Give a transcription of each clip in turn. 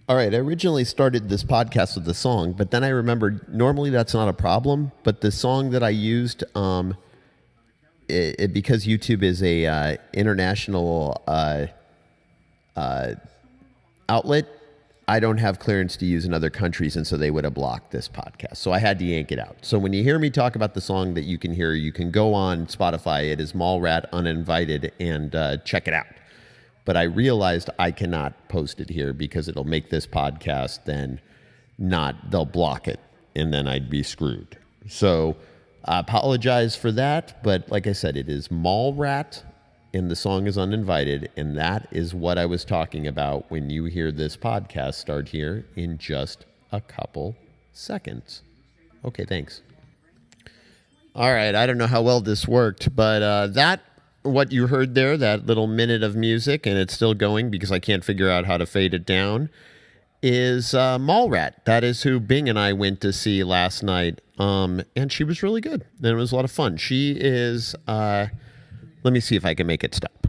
All right, I originally started this podcast with the song, but then I remembered normally that's not a problem. But the song that I used, because YouTube is a international outlet, I don't have clearance to use in other countries, and so they would have blocked this podcast. So I had to yank it out. So when you hear me talk about the song that you can hear, you can go on Spotify. It is Mallrat Uninvited, and check it out. But I realized I cannot post it here because it'll make this podcast then they'll block it, and then I'd be screwed. So I apologize for that, but like I said, it is Mallrat, and the song is Uninvited, and that is what I was talking about when you hear this podcast start here in just a couple seconds. Okay, thanks. All right, I don't know how well this worked, but what you heard there, that little minute of music, and it's still going because I can't figure out how to fade it down, is Mallrat. That is who Bing and I went to see last night, and she was really good, and it was a lot of fun. She is... let me see if I can make it stop.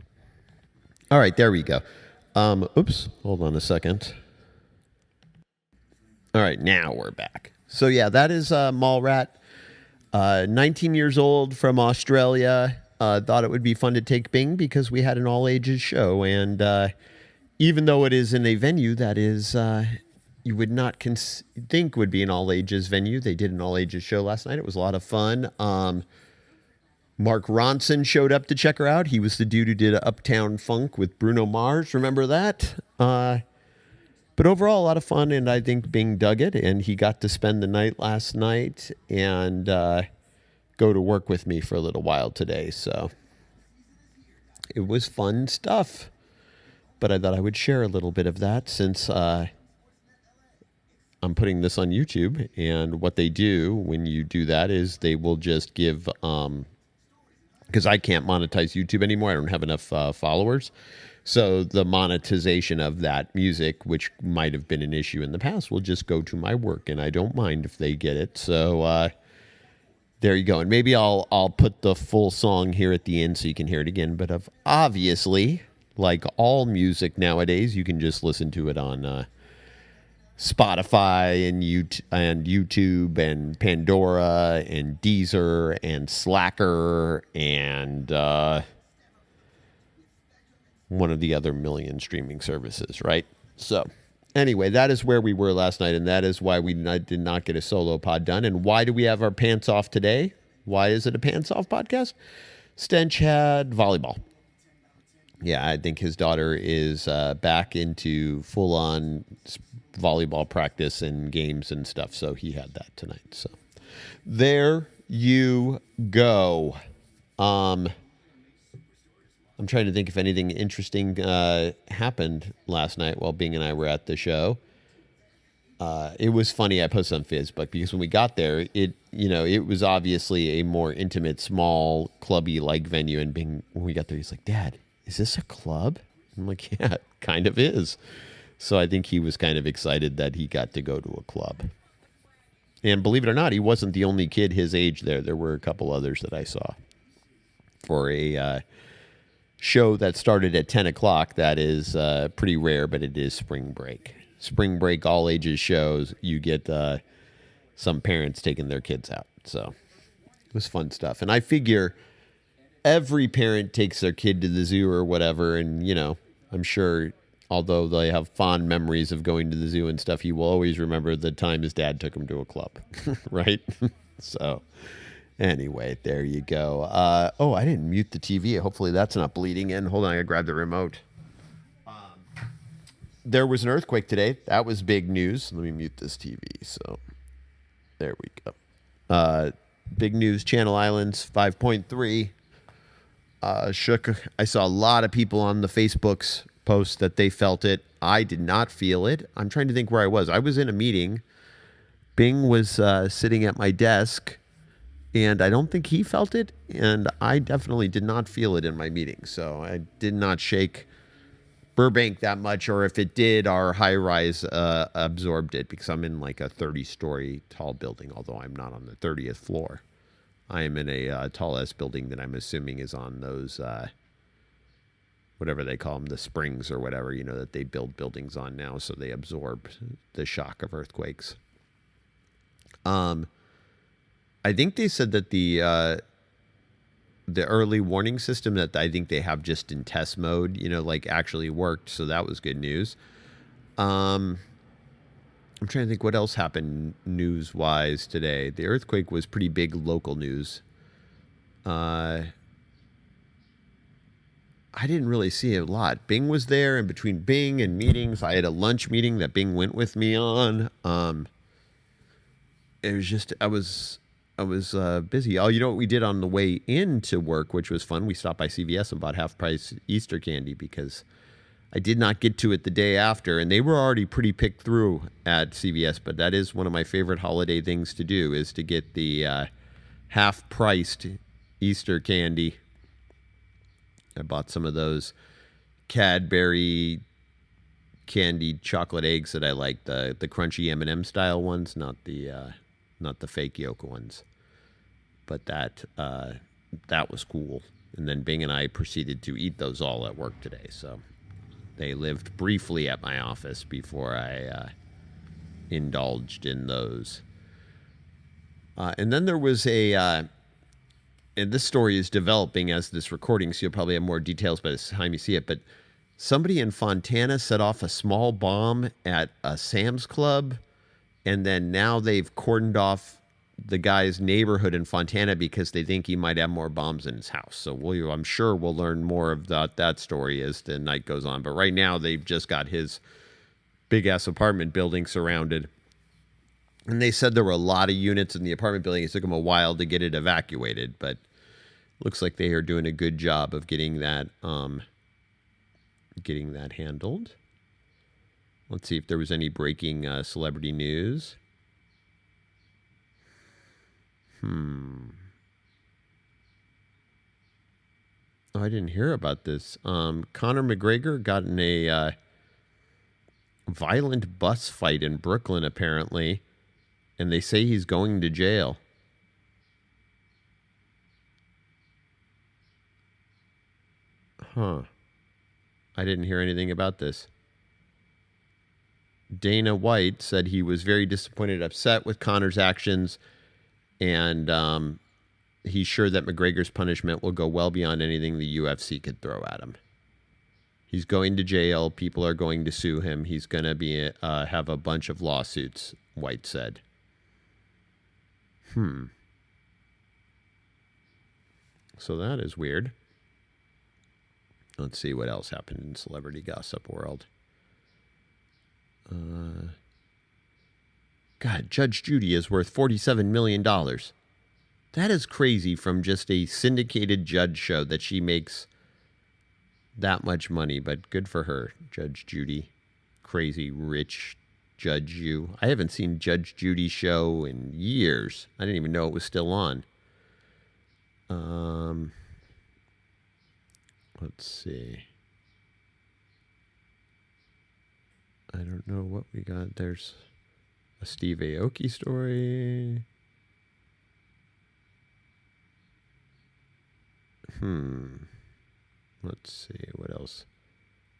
All right, there we go. Oops, hold on a second. All right, now we're back. So yeah, that is Mallrat, 19 years old from Australia. Thought it would be fun to take Bing because we had an all-ages show, and even though it is in a venue that is you would not think would be an all-ages venue, they did an all-ages show last night. It was a lot of fun. Mark Ronson showed up to check her out. He was the dude who did Uptown Funk with Bruno Mars. Remember that? But overall, a lot of fun, and I think Bing dug it, and he got to spend the night last night and go to work with me for a little while today. So it was fun stuff. But I thought I would share a little bit of that since I'm putting this on YouTube, and what they do when you do that is they will just give... because I can't monetize YouTube anymore. I don't have enough followers. So the monetization of that music, which might have been an issue in the past, will just go to my work, and I don't mind if they get it. So there you go. And maybe I'll put the full song here at the end so you can hear it again. But obviously, like all music nowadays, you can just listen to it on Spotify and YouTube and Pandora and Deezer and Slacker and one of the other million streaming services, right? So anyway, that is where we were last night, and that is why we did not get a solo pod done. And why do we have our pants off today? Why is it a pants off podcast? Stench had volleyball. Yeah, I think his daughter is back into full-on volleyball practice and games and stuff, so he had that tonight. So there you go. I'm trying to think if anything interesting happened last night while Bing and I were at the show. It was funny. I posted on Facebook because when we got there, it was obviously a more intimate, small, clubby-like venue. And Bing, when we got there, he's like, "Dad, is this a club?" I'm like, "Yeah, it kind of is." So I think he was kind of excited that he got to go to a club. And believe it or not, he wasn't the only kid his age there. There were a couple others that I saw for a show that started at 10 o'clock. That is pretty rare, but it is spring break. Spring break, all ages shows. You get some parents taking their kids out. So it was fun stuff. And I figure every parent takes their kid to the zoo or whatever. And, I'm sure... although they have fond memories of going to the zoo and stuff, he will always remember the time his dad took him to a club, right? So anyway, there you go. I didn't mute the TV. Hopefully that's not bleeding in. Hold on, I gotta grab the remote. There was an earthquake today. That was big news. Let me mute this TV. So there we go. Big news, Channel Islands, 5.3. Shook. I saw a lot of people on the Facebooks post that they felt it. I did not feel it. I'm trying to think where I was. I was in a meeting. Bing was sitting at my desk, and I don't think he felt it, and I definitely did not feel it in my meeting. So I did not shake Burbank that much, or if it did, our high-rise absorbed it because I'm in like a 30-story tall building, although I'm not on the 30th floor. I am in a tall-ass building that I'm assuming is on those whatever they call them, the springs or whatever, that they build buildings on now, so they absorb the shock of earthquakes. I think they said that the early warning system that I think they have just in test mode, actually worked. So that was good news. I'm trying to think what else happened news-wise today. The earthquake was pretty big local news. I didn't really see a lot. Bing was there, and between Bing and meetings, I had a lunch meeting that Bing went with me on. It was just I was busy. Oh, you know what we did on the way into work, which was fun? We stopped by CVS and bought half-price Easter candy because I did not get to it the day after, and they were already pretty picked through at CVS. But that is one of my favorite holiday things to do, is to get the half-priced Easter candy. I bought some of those Cadbury candied chocolate eggs that I like, the crunchy M&M style ones, not the fake yolk ones. But that was cool. And then Bing and I proceeded to eat those all at work today. So they lived briefly at my office before I indulged in those. And then there was and this story is developing as this recording, so you'll probably have more details by the time you see it. But somebody in Fontana set off a small bomb at a Sam's Club, and then now they've cordoned off the guy's neighborhood in Fontana because they think he might have more bombs in his house. So I'm sure we'll learn more of that story as the night goes on. But right now they've just got his big-ass apartment building surrounded. And they said there were a lot of units in the apartment building. It took them a while to get it evacuated, but looks like they are doing a good job of getting that handled. Let's see if there was any breaking celebrity news. Oh, I didn't hear about this. Conor McGregor got in a violent bus fight in Brooklyn, apparently, and they say he's going to jail. Huh. I didn't hear anything about this. Dana White said he was very disappointed and upset with Conor's actions, and he's sure that McGregor's punishment will go well beyond anything the UFC could throw at him. He's going to jail. People are going to sue him. He's going to have a bunch of lawsuits, White said. So that is weird. Let's see what else happened in celebrity gossip world. God, Judge Judy is worth $47 million. That is crazy from just a syndicated judge show that she makes that much money, but good for her, Judge Judy. Crazy rich Judge you. I haven't seen Judge Judy's show in years. I didn't even know it was still on. Let's see. I don't know what we got. There's a Steve Aoki story. Let's see. What else?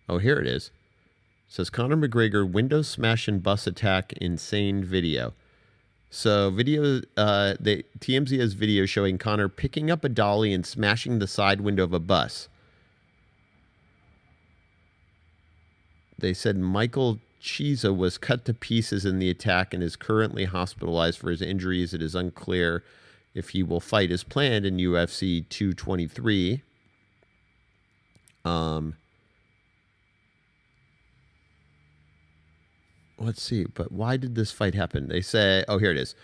Oh, here it is. It says Conor McGregor window smash and bus attack insane video. So TMZ has video showing Conor picking up a dolly and smashing the side window of a bus. They said Michael Chiesa was cut to pieces in the attack and is currently hospitalized for his injuries. It is unclear if he will fight as planned in UFC 223. Let's see, but why did this fight happen? They say, oh, here it is.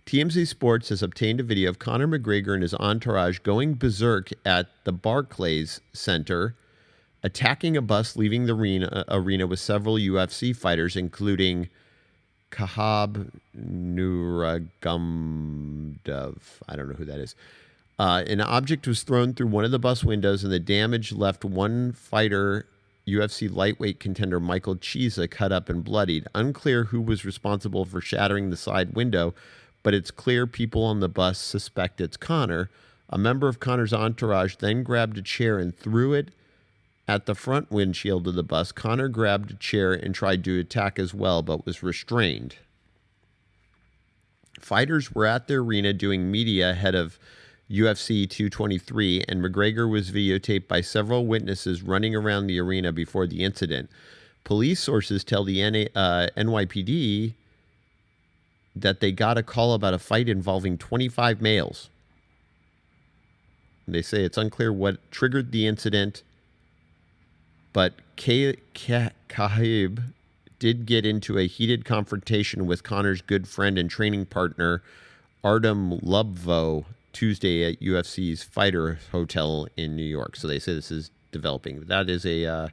TMZ Sports has obtained a video of Conor McGregor and his entourage going berserk at the Barclays Center, attacking a bus leaving the arena with several UFC fighters, including Kahab Nurmagomedov. I don't know who that is. An object was thrown through one of the bus windows, and the damage left one fighter, UFC lightweight contender Michael Chiesa, cut up and bloodied. Unclear who was responsible for shattering the side window, but it's clear people on the bus suspect it's Conor. A member of Conor's entourage then grabbed a chair and threw it at the front windshield of the bus. Conor grabbed a chair and tried to attack as well, but was restrained. Fighters were at the arena doing media ahead of UFC 223, and McGregor was videotaped by several witnesses running around the arena before the incident. Police sources tell the NYPD that they got a call about a fight involving 25 males. They say it's unclear what triggered the incident, but Kahib did get into a heated confrontation with Conor's good friend and training partner, Artem Lubvo, Tuesday at UFC's Fighter Hotel in New York. So they say this is developing. That is a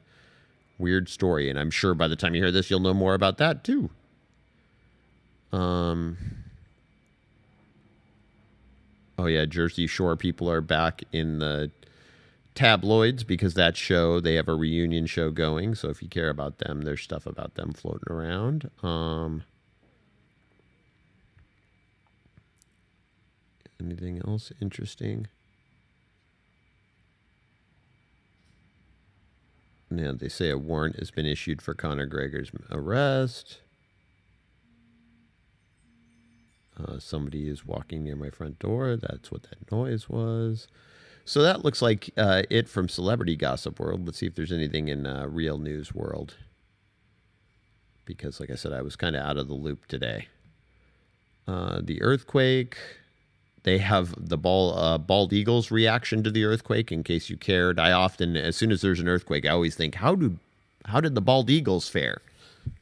weird story, and I'm sure by the time you hear this, you'll know more about that too. Oh yeah, Jersey Shore people are back in the tabloids because that show, they have a reunion show going. So if you care about them, there's stuff about them floating around. Anything else interesting? Now they say a warrant has been issued for Conor McGregor's arrest. Somebody is walking near my front door. That's what that noise was. So that looks like it from Celebrity Gossip World. Let's see if there's anything in Real News World. Because, like I said, I was kind of out of the loop today. The earthquake. They have the bald eagle's reaction to the earthquake, in case you cared. I often, as soon as there's an earthquake, I always think, how did the bald eagles fare?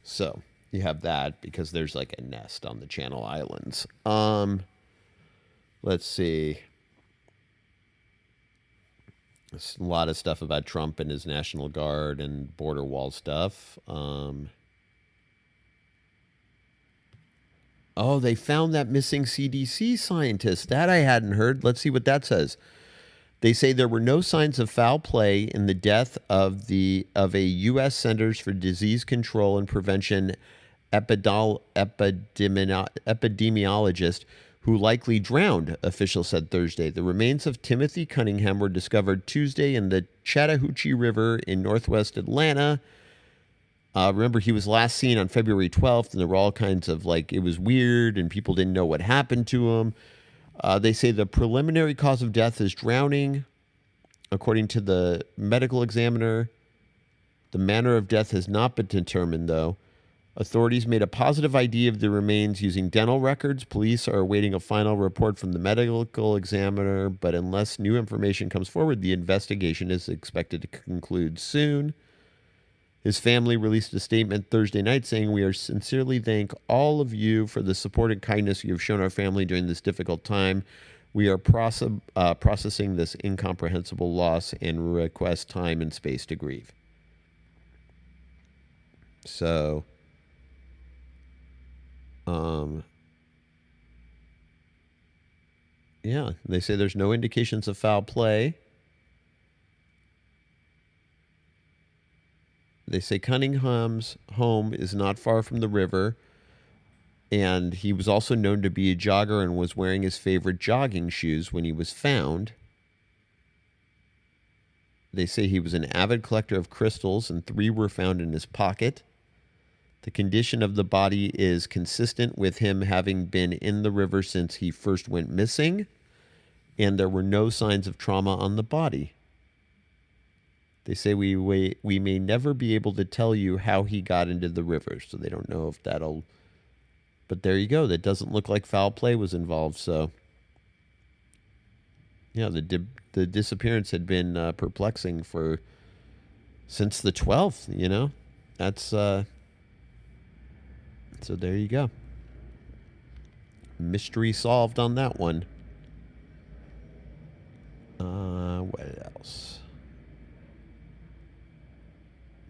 So you have that because there's like a nest on the Channel Islands. Let's see. There's a lot of stuff about Trump and his National Guard and border wall stuff. Oh, they found that missing CDC scientist. That I hadn't heard. Let's see what that says. They say there were no signs of foul play in the death of a U.S. Centers for Disease Control and Prevention epidemiologist who likely drowned, officials said Thursday. The remains of Timothy Cunningham were discovered Tuesday in the Chattahoochee River in northwest Atlanta. Remember, he was last seen on February 12th, and there were all kinds of, it was weird, and people didn't know what happened to him. They say the preliminary cause of death is drowning. According to the medical examiner, the manner of death has not been determined, though. Authorities made a positive ID of the remains using dental records. Police are awaiting a final report from the medical examiner, but unless new information comes forward, the investigation is expected to conclude soon. His family released a statement Thursday night saying, "We are sincerely thank all of you for the support and kindness you have shown our family during this difficult time. We are processing this incomprehensible loss and request time and space to grieve." So, yeah, they say there's no indications of foul play. They say Cunningham's home is not far from the river, and he was also known to be a jogger and was wearing his favorite jogging shoes when he was found. They say he was an avid collector of crystals, and 3 were found in his pocket. The condition of the body is consistent with him having been in the river since he first went missing, and there were no signs of trauma on the body. They say we may never be able to tell you how he got into the river, so they don't know if that'll... But there you go. That doesn't look like foul play was involved, so... Yeah, the disappearance had been perplexing since the 12th, you know? That's... So there you go. Mystery solved on that one. What else?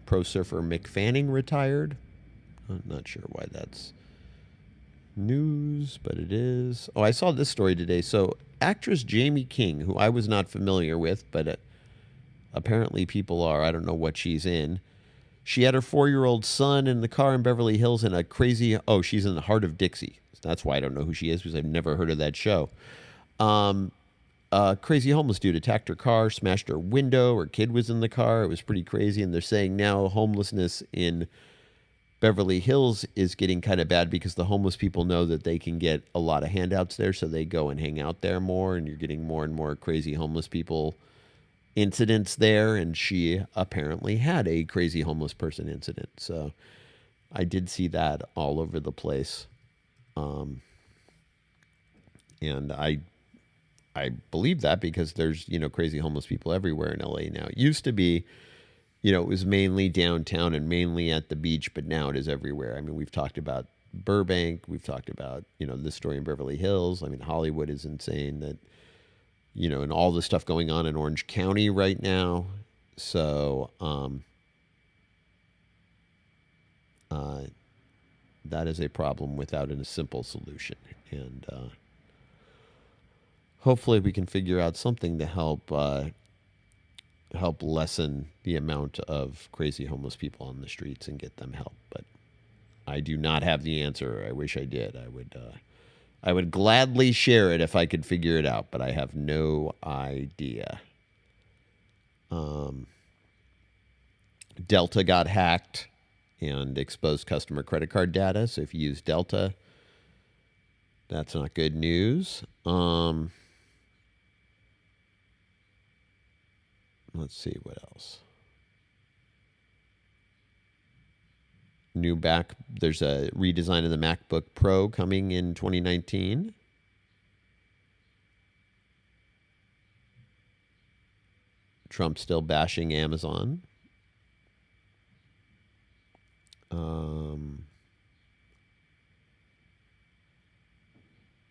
Pro surfer Mick Fanning retired. I'm not sure why that's news, but it is. Oh, I saw this story today. So actress Jamie King, who I was not familiar with, but apparently people are. I don't know what she's in. She had her 4-year-old son in the car in Beverly Hills in a crazy... Oh, she's in the Heart of Dixie. That's why I don't know who she is, because I've never heard of that show. crazy homeless dude attacked her car, smashed her window. Her kid was in the car. It was pretty crazy. And they're saying now homelessness in Beverly Hills is getting kind of bad because the homeless people know that they can get a lot of handouts there, so they go and hang out there more, and you're getting more and more crazy homeless people incidents there. And she apparently had a crazy homeless person incident. So I did see that all over the place. And I believe that because there's, crazy homeless people everywhere in LA now. It used to be, it was mainly downtown and mainly at the beach, but now it is everywhere. I mean, we've talked about Burbank. We've talked about, this story in Beverly Hills. I mean, Hollywood is insane that, and all the stuff going on in Orange County right now. So, that is a problem without a simple solution. And, hopefully we can figure out something to help lessen the amount of crazy homeless people on the streets and get them help. But I do not have the answer. I wish I did. I would gladly share it if I could figure it out, but I have no idea. Delta got hacked and exposed customer credit card data. So if you use Delta, that's not good news. Let's see what else. There's a redesign of the MacBook Pro coming in 2019. Trump still bashing Amazon.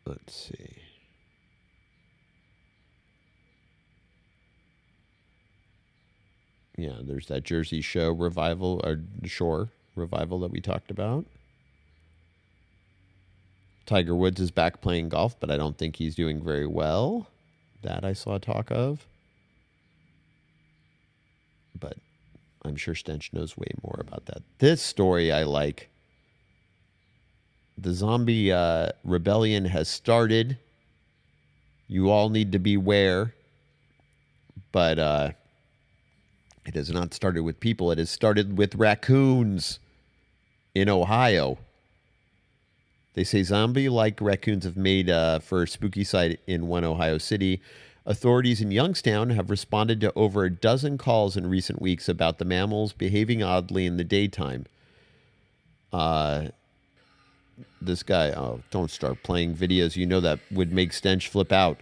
Let's see. Yeah, there's that Jersey Shore revival that we talked about. Tiger Woods is back playing golf, but I don't think he's doing very well. That I saw talk of. But I'm sure Stench knows way more about that. This story I like. The zombie rebellion has started. You all need to beware. But it has not started with people. It has started with raccoons in Ohio. They say zombie-like raccoons have made for a spooky sight in one Ohio city. Authorities in Youngstown have responded to over a dozen calls in recent weeks about the mammals behaving oddly in the daytime. This guy, don't start playing videos. You know that would make Stench flip out.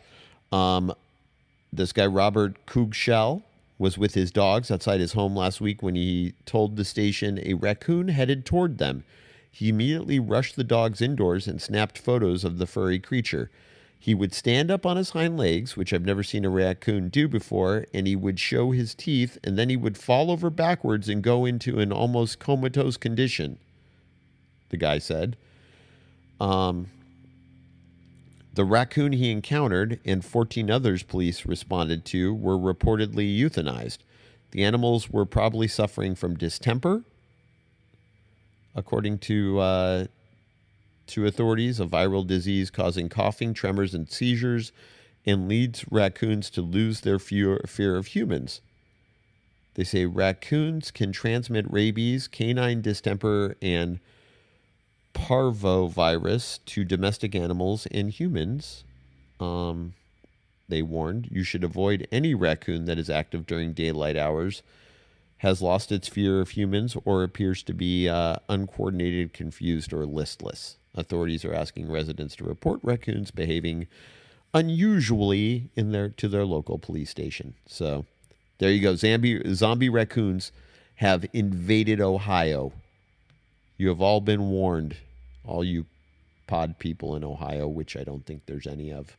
This guy, Robert Koogshell, was with his dogs outside his home last week when he told the station a raccoon headed toward them. He immediately rushed the dogs indoors and snapped photos of the furry creature. He would stand up on his hind legs, which I've never seen a raccoon do before, and he would show his teeth, and then he would fall over backwards and go into an almost comatose condition, the guy said. The raccoon he encountered and 14 others police responded to were reportedly euthanized. The animals were probably suffering from distemper, according to authorities, a viral disease causing coughing, tremors, and seizures, and leads raccoons to lose their fear of humans. They say raccoons can transmit rabies, canine distemper, and parvovirus to domestic animals and humans. They warned you should avoid any raccoon that is active during daylight hours, has lost its fear of humans, or appears to be uncoordinated, confused, or listless. Authorities are asking residents to report raccoons behaving unusually to their local police station. So there you go. Zombie raccoons have invaded Ohio. You have all been warned, all you pod people in Ohio, which I don't think there's any of.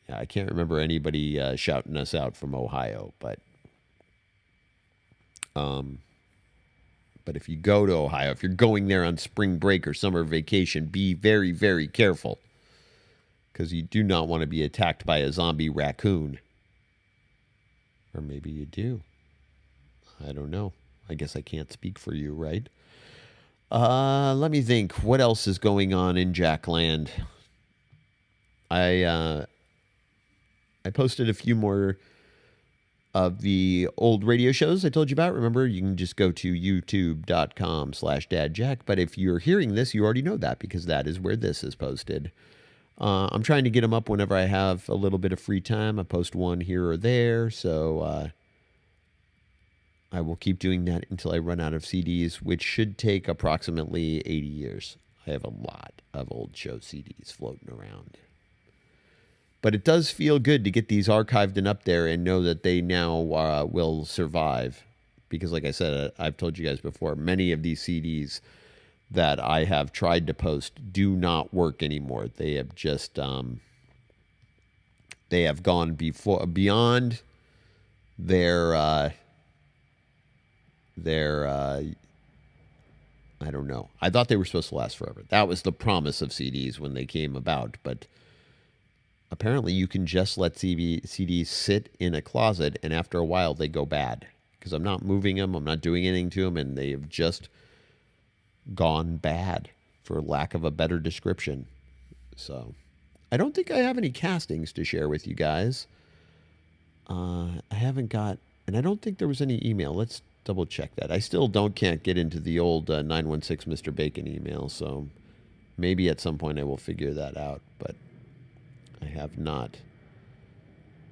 Yeah, I can't remember anybody shouting us out from Ohio, but if you go to Ohio, if you're going there on spring break or summer vacation, be very, very careful, because you do not want to be attacked by a zombie raccoon. Or maybe you do. I don't know. I guess I can't speak for you, right? Let me think. What else is going on in Jackland? I posted a few more of the old radio shows I told you about. Remember, you can just go to youtube.com/dadjack. But if you're hearing this, you already know that because that is where this is posted. I'm trying to get them up whenever I have a little bit of free time. I post one here or there. So I will keep doing that until I run out of CDs, which should take approximately 80 years. I have a lot of old show CDs floating around. But it does feel good to get these archived and up there and know that they now will survive. Because, like I said, I've told you guys before, many of these CDs that I have tried to post do not work anymore. They have just they have gone beyond their I don't know. I thought they were supposed to last forever. That was the promise of CDs when they came about, but apparently you can just let CDs sit in a closet, and after a while they go bad because I'm not moving them, I'm not doing anything to them, and they have just gone bad, for lack of a better description. So I don't think I have any castings to share with you guys. I haven't got, and I don't think there was any email. Let's double check that. I still can't get into the old 916 Mr. Bacon email, so maybe at some point I will figure that out, but I have not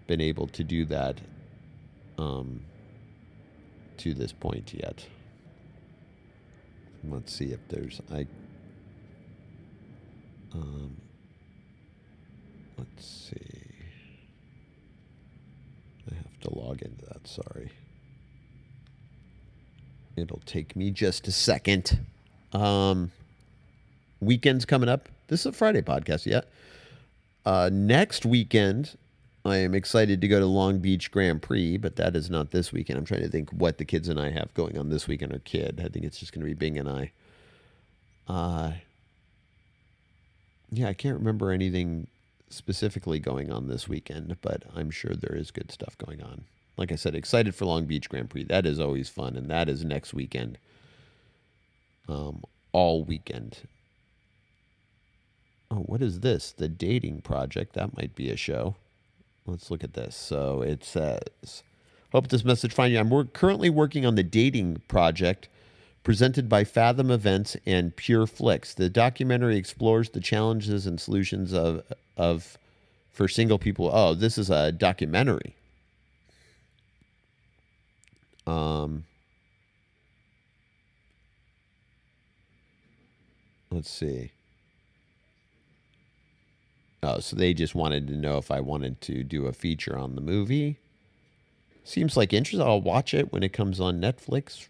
been able to do that to this point yet. Let's see if there's let's see. I have to log into that, sorry. It'll take me just a second. Weekend's coming up. This is a Friday podcast, yeah. Next weekend, I am excited to go to Long Beach Grand Prix, but that is not this weekend. I'm trying to think what the kids and I have going on this weekend, or kid. I think it's just going to be Bing and I. Yeah, I can't remember anything specifically going on this weekend, but I'm sure there is good stuff going on. Like I said, excited for Long Beach Grand Prix. That is always fun, and that is next weekend. All weekend. Oh, what is this? The Dating Project. That might be a show. Let's look at this. So it says, hope this message finds you. I'm currently working on the Dating Project presented by Fathom Events and Pure Flix. The documentary explores the challenges and solutions of for single people. Oh, this is a documentary. Let's see. Oh, so they just wanted to know if I wanted to do a feature on the movie. Seems like interesting. I'll watch it when it comes on Netflix.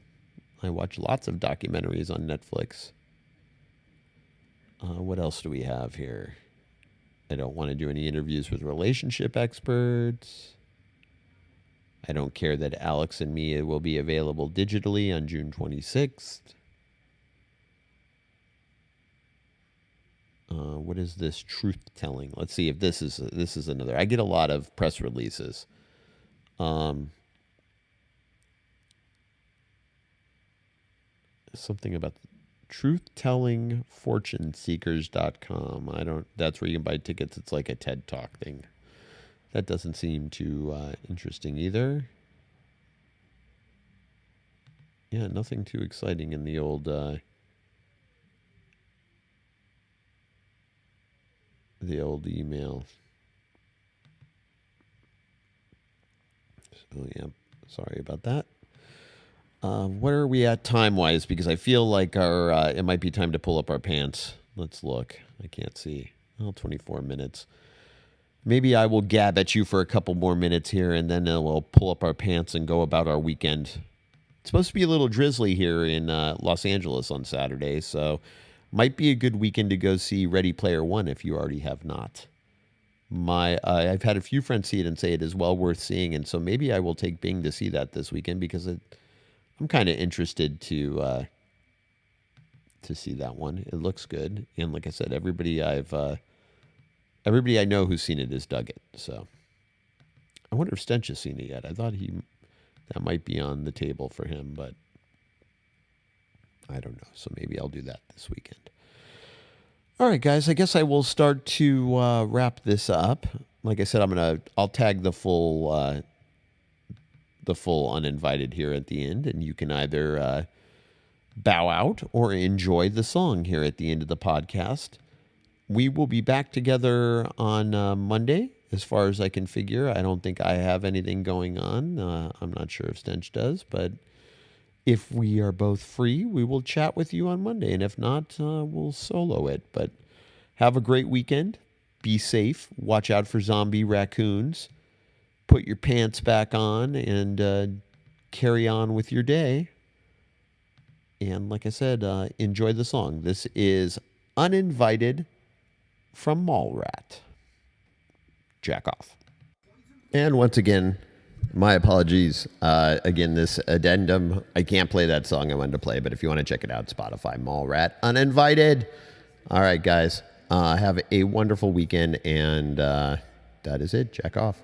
I watch lots of documentaries on Netflix. What else do we have here? I don't want to do any interviews with relationship experts. I don't care that Alex and Mia will be available digitally on June 26th. What is this truth telling? Let's see if this is another. I get a lot of press releases. Something about truth-telling-fortune-seekers.com. That's where you can buy tickets. It's like a TED Talk thing. That doesn't seem too interesting either. Yeah, nothing too exciting in the old email. So yeah, sorry about that. Where are we at time-wise? Because I feel like it might be time to pull up our pants. Let's look. I can't see. 24 minutes. Maybe I will gab at you for a couple more minutes here, and then we'll pull up our pants and go about our weekend. It's supposed to be a little drizzly here in Los Angeles on Saturday, so might be a good weekend to go see Ready Player One if you already have not. I've had a few friends see it and say it is well worth seeing, and so maybe I will take Bing to see that this weekend because I'm kind of interested to see that one. It looks good, and like I said, everybody I know who's seen it has dug it. So I wonder if Stench has seen it yet. I thought that might be on the table for him, but I don't know. So maybe I'll do that this weekend. All right, guys, I guess I will start to wrap this up. like I said, I'll tag the full uninvited here at the end, and you can either bow out or enjoy the song here at the end of the podcast. We will be back together on Monday, as far as I can figure. I don't think I have anything going on. I'm not sure if Stench does, but if we are both free, we will chat with you on Monday. And if not, we'll solo it. But have a great weekend. Be safe. Watch out for zombie raccoons. Put your pants back on and carry on with your day. And like I said, enjoy the song. This is Uninvited from Mallrat. Jack off. And once again, my apologies. Again, this addendum, I can't play that song I wanted to play, but if you want to check it out, Spotify, Mallrat, Uninvited. All right, guys, have a wonderful weekend, and that is it. Jack off.